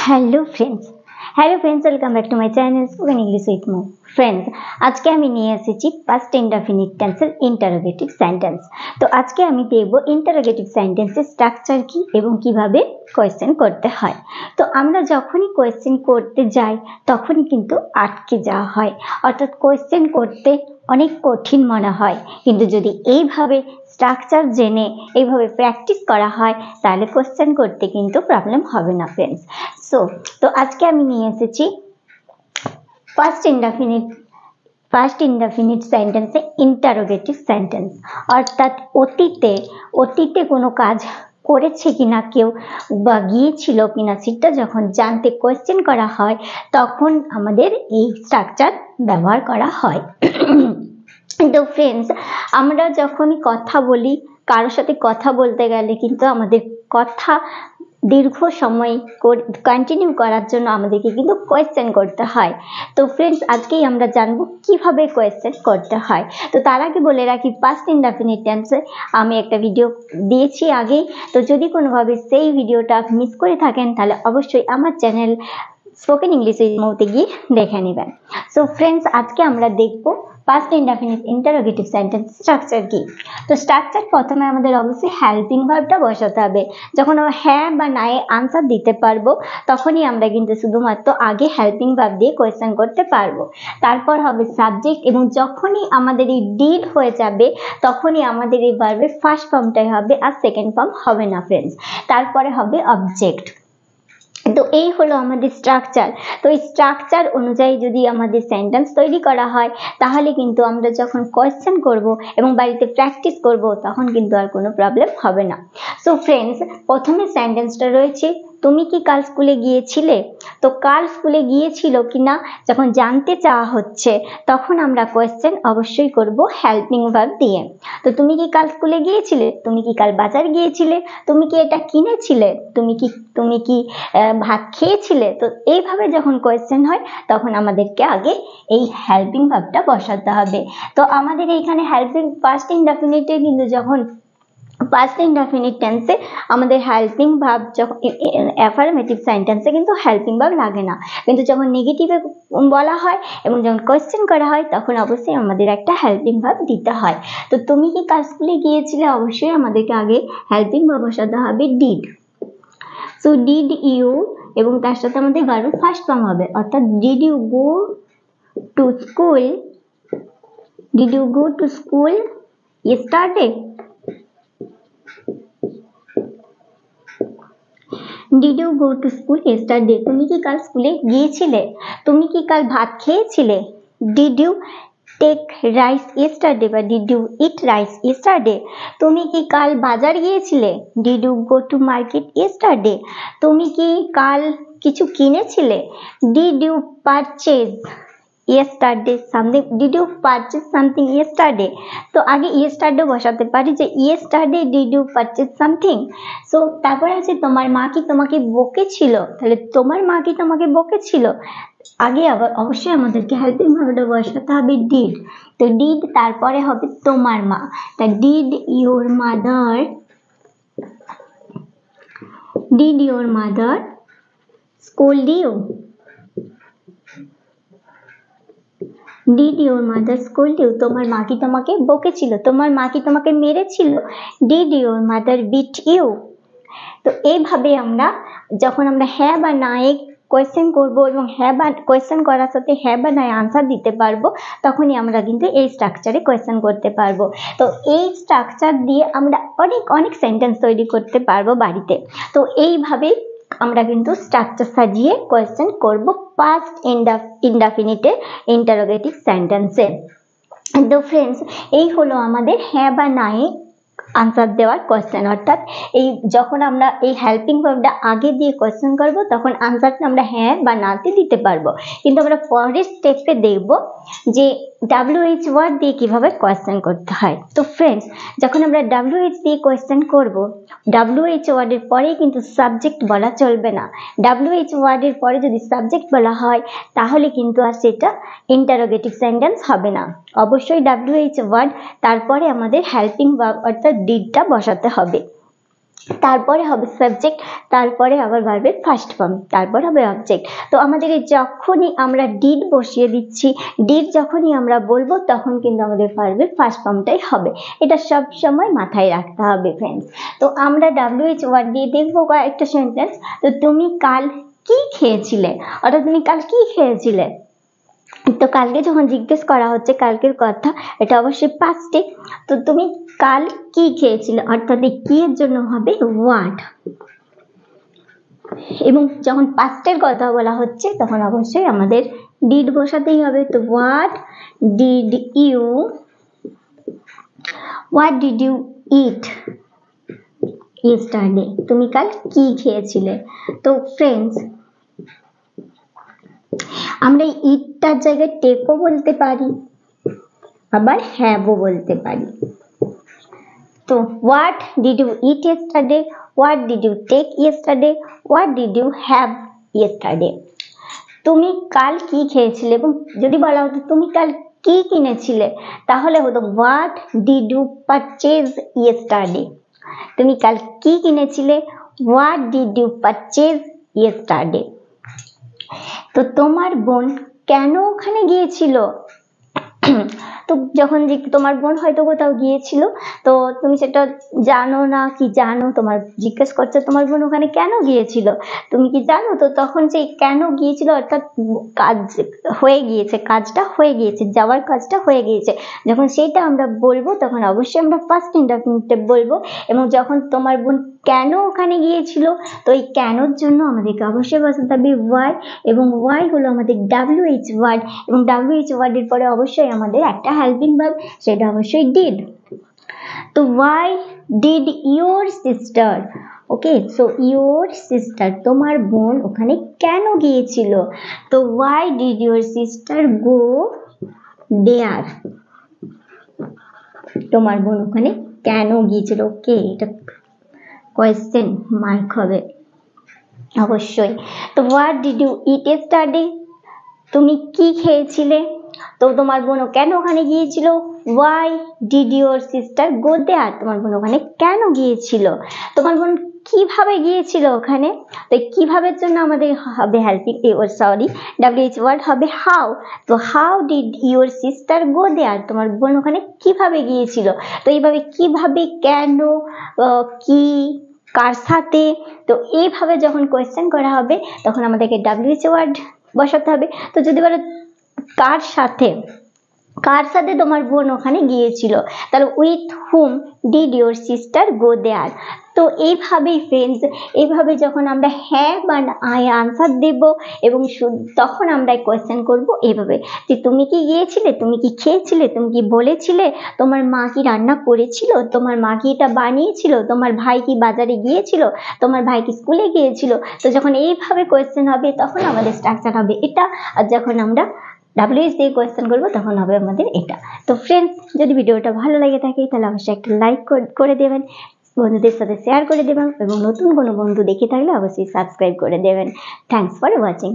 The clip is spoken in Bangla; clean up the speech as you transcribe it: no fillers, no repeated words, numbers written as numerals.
Hello friends welcome back to my channel spoken English with Mo. Friends, আজকে আমি নিয়ে এসেছি পাস্ট ইনডেফিনিট টেন্সের ইন্টারোগেটিভ সেন্টেন্স। তো আজকে আমি দেখব ইন্টারোগেটিভ সেন্টেন্সের স্ট্রাকচার কি এবং কিভাবে কোয়েশ্চেন করতে হয়। তো আমরা যখনই কোয়েশ্চেন করতে যাই তখনই কিন্তু আটকে যাওয়া হয়, অর্থাৎ কোয়েশ্চেন করতে অনেক কঠিন মনে হয়, কিন্তু যদি এইভাবে স্ট্রাকচার জেনে এইভাবে প্র্যাকটিস করা হয় তাহলে কোয়েশ্চেন করতে কিন্তু প্রবলেম হবে না ফ্রেন্ডস। তো আজকে আমি নিয়ে এসেছি ফার্স্ট ইনডেফিনিট সেন্টেন্সে ইন্টারোগেটিভ সেন্টেন্স, অর্থাৎ অতীতে কোনো কাজ করেছে কিনা কেউ বা গিয়েছিল কিনা সেটা যখন জানতে কোয়েশ্চেন করা হয় তখন আমাদের এই স্ট্রাকচার ব্যবহার করা হয়। তো ফ্রেন্ডস, আমরা যখনই কথা বলি, কারোর সাথে কথা বলতে গেলে কিন্তু আমাদের কথা দীর্ঘ সময় কন্টিনিউ করার জন্য আমাদেরকে কিন্তু কোয়েশ্চেন করতে হয়। তো ফ্রেন্ডস, আজকেই আমরা জানবো কিভাবে কোয়েশ্চেন করতে হয়। তো তার আগে বলে রাখি, পাস্ট ইনডেফিনিট টেন্সে আমি একটা ভিডিও দিয়েছি আগেই, তো যদি কোনোভাবে সেই ভিডিওটা মিস করে থাকেন তাহলে অবশ্যই আমার চ্যানেল স্পোকেন ইংলিশ উইথ মৌতে গিয়ে দেখে নেবেন। সো ফ্রেন্ডস, আজকে আমরা দেখবো past indefinite interrogative sentence structure কি। তো স্ট্রাকচার প্রথমে আমাদের অবশ্যই হেল্পিং ভার্বটা বসাতে হবে। যখন আমরা হ্যাঁ বা না এ আনসার দিতে পারবো তখনই আমরা কিন্তু শুধুমাত্র আগে হেল্পিং ভার্ব দিয়ে কোয়েশ্চেন করতে পারবো। তারপর হবে সাবজেক্ট, এবং যখনই আমাদের এই ডিড হয়ে যাবে তখনই আমাদের এই ভার্বের ফার্স্ট ফর্মটাই হবে, আর সেকেন্ড ফর্ম হবে না ফ্রেন্ডস। তারপরে হবে অবজেক্ট। তো এই হলো আমাদের স্ট্রাকচার। তো এই স্ট্রাকচার অনুযায়ী যদি আমাদের সেন্টেন্স তৈরি করা হয় তাহলে কিন্তু আমরা যখন কোয়েশ্চেন করব এবং বাড়িতে প্র্যাকটিস করব তখন কিন্তু আর কোনো প্রবলেম হবে না। সো ফ্রেন্ডস, প্রথমে সেন্টেন্সটা রয়েছে, তুমি কি কাল স্কুলে গিয়েছিলে? তো কাল স্কুলে গিয়েছিল কিনা যখন জানতে চাওয়া হচ্ছে তখন আমরা কোয়েশ্চেন অবশ্যই করব হেল্পিং ভার্ব দিয়ে। তো তুমি কি কাল স্কুলে গিয়েছিলে? তুমি কি কাল বাজার গিয়েছিলে? তুমি কি এটা কিনেছিলে? তুমি কি ভাত খেয়েছিলে? তো এইভাবে যখন কোয়েশ্চেন হয় তখন আমাদেরকে আগে এই হেল্পিং ভার্বটা বসাতে হবে। তো আমাদের এইখানে হেল্পিং পাস্ট ইনডেফিনিটে কিন্তু যখন পাস্ট ইনডেফিনিট টেন্সে আমাদের হেল্পিং ভার্ব যখন অ্যাফার্মেটিভ সেন্টেন্সে কিন্তু হেল্পিং ভার্ব লাগে না, কিন্তু যখন নেগেটিভে বলা হয় এবং যখন কোয়েশ্চেন করা হয় তখন অবশ্যই আমাদের একটা হেল্পিং ভার্ব দিতে হয়। তো তুমি কি কাল স্কুলে গিয়েছিলে, অবশ্যই আমাদেরকে আগে হেল্পিং ভার্ব বসাতে হবে ডিড। সো ডিড ইউ, এবং তার সাথে আমাদের ভার্বের ফার্স্ট ফর্ম হবে, অর্থাৎ did you go to school? Did you go to school yesterday? Did you go to school yesterday? তুমি কি কাল স্কুলে গিয়েছিলে? তুমি কি কাল ভাত খেয়েছিলে? Did you take rice yesterday? বা did you eat rice yesterday? তুমি কি কাল বাজার গিয়েছিলে? Did you go to market yesterday? তুমি কি কাল কিছু কিনেছিলে? Did you purchase yesterday something? Did you purchase something yesterday? তো আগে yesterday বসাতে পারি যে yesterday did you purchase something? So তারপরে আছে তোমার মা কি তোমাকে বকেছিল? তাহলে তোমার মা কি তোমাকে বকেছিল? আগে আবার অবশ্যই আমাদেরকে হেল্পিং ভার্বটা বসাতে হবে ডিড। তো ডিড, তারপরে হবে তোমার মা। তা did your mother scold you? Did your mother scold you? তোমার মা কি তোমাকে বকেছিল? তোমার মা কি তোমাকে মেরেছিল? Did your mother beat you? তো এইভাবে আমরা যখন আমরা হ্যাঁ বা না এ কোয়েশ্চেন করবো এবং হ্যাঁ বা কোয়েশ্চেন করার সাথে হ্যাঁ বা না আনসার দিতে পারবো তখনই আমরা কিন্তু এই স্ট্রাকচারে কোয়েশ্চেন করতে পারবো। তো এই স্ট্রাকচার দিয়ে আমরা অনেক সেন্টেন্স তৈরি করতে পারবো বাড়িতে। তো এইভাবেই আমরা কিন্তু স্ট্রাকচার সাজিয়ে কোয়েশ্চেন করব পাস্ট ইনডেফিনিটে ইন্টারোগেটিভ সেন্টেন্সে। তো ফ্রেন্ডস, এই হলো আমাদের হ্যাঁ বা না এ আনসার দেওয়ার কোয়েশ্চেন, অর্থাৎ এই যখন আমরা এই হেল্পিং ভার্বটা আগে দিয়ে কোয়েশ্চেন করব তখন আনসারটা আমরা হ্যাঁ বা নাতে দিতে পারবো, কিন্তু আমরা পরের স্টেপে দেখব যে WH ওয়ার্ড দিয়ে কিভাবে কোয়েশ্চেন করতে হয়। তো ফ্রেন্ডস, যখন আমরা WH দিয়ে কোয়েশ্চেন করব, WH ওয়ার্ডের পরে কিন্তু সাবজেক্ট বলা চলবে না। WH ওয়ার্ডের পরে যদি সাবজেক্ট বলা হয় তাহলে কিন্তু আর সেটা ইন্টারোগেটিভ সেন্টেন্স হবে না। অবশ্যই WH ওয়ার্ড তারপরে আমাদের হেল্পিং ভার্ব অর্থাৎ ডিডটা বসাতে হবে। তারপরে হবে সাবজেক্ট, তারপরে আবার ভার্বের ফার্স্ট ফর্ম, তারপর হবে অবজেক্ট। তো আমাদের যখনই আমরা ডিড বসিয়ে দিচ্ছি, ডিড যখনই আমরা বলবো তখন কিন্তু আমাদের ভার্বের ফার্স্ট ফর্মটাই হবে। এটা সব সময় মাথায় রাখতে হবে ফ্রেন্ডস। তো আমরা WH ওয়ার্ড দিয়ে দেখবো কয়েকটা সেন্টেন্স। তো তুমি কাল কি খেয়েছিলে, অর্থাৎ তুমি কাল কি খেয়েছিলে। তো কালকে যখন জিজ্ঞেস করা হচ্ছে কালকের কথা, এটা অবশ্যই পাস্টে। তো তুমি কাল কি খেয়েছিলে, অর্থাৎ কি এর জন্য হবে হোয়াট, এবং যখন পাস্টের কথা বলা হচ্ছে তখন অবশ্যই আমাদের ডিড বসাতেই হবে। তো what did you eat yesterday, তুমি কাল কি খেয়েছিলে। তো ফ্রেন্ডস, আমরা ইটটার জায়গায় টেকও বলতে পারি, আবার হ্যাভও বলতে পারি। তো what did you eat yesterday, what did you take yesterday, what did you have yesterday. তুমি কাল কি খেয়েছিলে, এবং যদি বলা হতো তুমি কাল কি কিনেছিলে তাহলে হতো what did you purchase yesterday. তুমি কাল কি কিনেছিলে, what did you purchase yesterday. তো তোমার বোন কেন ওখানে গিয়েছিল, তো যখন তোমার বোন হয়তো কোথাও গিয়েছিল, তো তুমি সেটা জানো না কি জানো, তোমার জিজ্ঞেস করছে তোমার বোন ওখানে কেন গিয়েছিল, তুমি কি জানো। তো তখন সেই কেন গিয়েছিল অর্থাৎ কাজ হয়ে গিয়েছে, কাজটা হয়ে গিয়েছে, যাওয়ার কাজটা হয়ে গিয়েছে, যখন সেইটা আমরা বলবো তখন অবশ্যই আমরা ফার্স্ট ইনডেফিনিটিভ বলবো। এবং যখন তোমার বোন কেন ওখানে গিয়েছিল, তো এই কেনর জন্য আমাদেরকে অবশ্যই বসাতে হবে ওয়াই, এবং ওয়াই হলো আমাদের WH ওয়ার্ড, এবং WH ওয়ার্ডের পরে অবশ্যই আমাদের একটা হেল্পিং ভার্ব, সেটা অবশ্যই ডিড। তো Y did your sister, okay, so your sister তোমার বোন ওখানে কেন গিয়েছিল। তো Y did your sister go there, তোমার বোন ওখানে কেন গিয়েছিল। ওকে, এটা কোয়েশ্চেন মার্ক হবে অবশ্যই। তো what did you eat yesterday, তুমি কি খেয়েছিলে, তো তোমার বোন কেন ওখানে গিয়েছিল। Why did your sister go there, তোমার বোন ওখানে কেন গিয়েছিল। তোমার বোন কিভাবে গিয়েছিল ওখানে, তো কিভাবে জন্য আমাদের হবে হেল্পিং সরি WH ওয়ার্ড হবে হাউ। তো how did your sister go there, তোমার বোন ওখানে কিভাবে গিয়েছিল। তো এইভাবে কিভাবে, কেন, কি, কার সাথে, তো এইভাবে যখন কোয়েশ্চেন করা হবে তখন আমাদেরকে WH ওয়ার্ড বসাতে হবে। তো যদি বলো কার সাথে, কার সাথে তোমার বোন ওখানে গিয়েছিল, তাহলে with whom did your sister go there. তো এইভাবেই ফ্রেন্ডস, এইভাবে যখন আমরা হ্যাঁ বা আই আনসার দেব এবং তখন আমরা কোয়েশ্চেন করব এইভাবে যে তুমি কি গিয়েছিলে, তুমি কি খেয়েছিলে, তুমি কি বলেছিলে, তোমার মা কি রান্না করেছিল, তোমার মা কি এটা বানিয়েছিল, তোমার ভাই কি বাজারে গিয়েছিল, তোমার ভাই কি স্কুলে গিয়েছিল। তো যখন এইভাবে কোয়েশ্চেন হবে তখন আমাদের স্ট্রাকচার হবে এটা, আর যখন আমরা WH দিয়ে কোয়েশ্চেন করবো তখন হবে আমাদের এটা। তো ফ্রেন্ডস, যদি ভিডিওটা ভালো লাগে থাকে তাহলে অবশ্যই একটা লাইক করে দেবেন, বন্ধুদের সাথে শেয়ার করে দেবেন, এবং নতুন কোনো বন্ধু দেখে থাকলে অবশ্যই সাবস্ক্রাইব করে দেবেন। Thanks for watching.